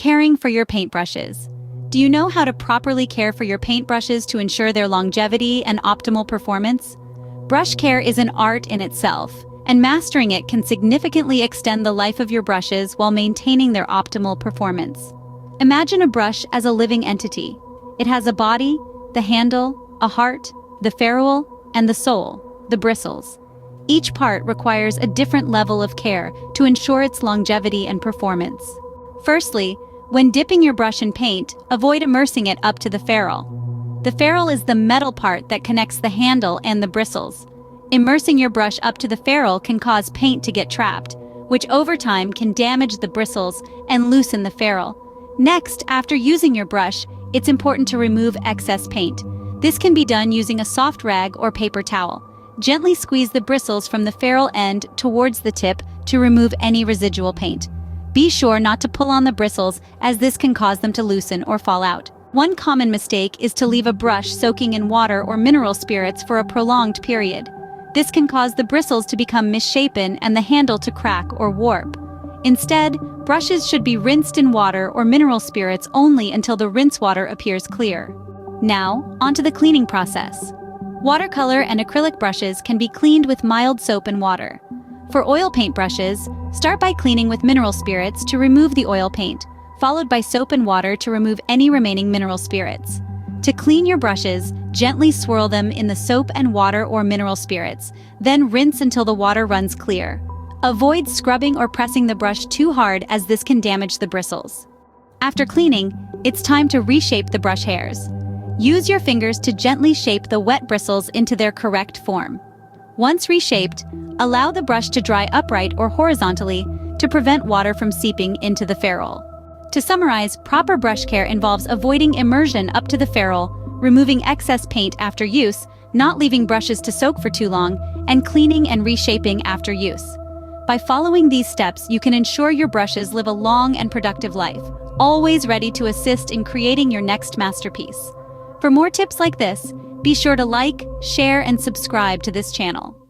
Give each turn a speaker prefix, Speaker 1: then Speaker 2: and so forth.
Speaker 1: Caring for your paintbrushes. Do you know how to properly care for your paintbrushes to ensure their longevity and optimal performance? Brush care is an art in itself, and mastering it can significantly extend the life of your brushes while maintaining their optimal performance. Imagine a brush as a living entity. It has a body, the handle, a heart, the ferrule, and the soul, the bristles. Each part requires a different level of care to ensure its longevity and performance. Firstly, when dipping your brush in paint, avoid immersing it up to the ferrule. The ferrule is the metal part that connects the handle and the bristles. Immersing your brush up to the ferrule can cause paint to get trapped, which over time can damage the bristles and loosen the ferrule. Next, after using your brush, it's important to remove excess paint. This can be done using a soft rag or paper towel. Gently squeeze the bristles from the ferrule end towards the tip to remove any residual paint. Be sure not to pull on the bristles, as this can cause them to loosen or fall out. One common mistake is to leave a brush soaking in water or mineral spirits for a prolonged period. This can cause the bristles to become misshapen and the handle to crack or warp. Instead, brushes should be rinsed in water or mineral spirits only until the rinse water appears clear. Now, onto the cleaning process. Watercolor and acrylic brushes can be cleaned with mild soap and water. For oil paint brushes, start by cleaning with mineral spirits to remove the oil paint, followed by soap and water to remove any remaining mineral spirits. To clean your brushes, gently swirl them in the soap and water or mineral spirits, then rinse until the water runs clear. Avoid scrubbing or pressing the brush too hard, as this can damage the bristles. After cleaning, it's time to reshape the brush hairs. Use your fingers to gently shape the wet bristles into their correct form. Once reshaped, allow the brush to dry upright or horizontally to prevent water from seeping into the ferrule. To summarize, proper brush care involves avoiding immersion up to the ferrule, removing excess paint after use, not leaving brushes to soak for too long, and cleaning and reshaping after use. By following these steps, you can ensure your brushes live a long and productive life, always ready to assist in creating your next masterpiece. For more tips like this, be sure to like, share, and subscribe to this channel.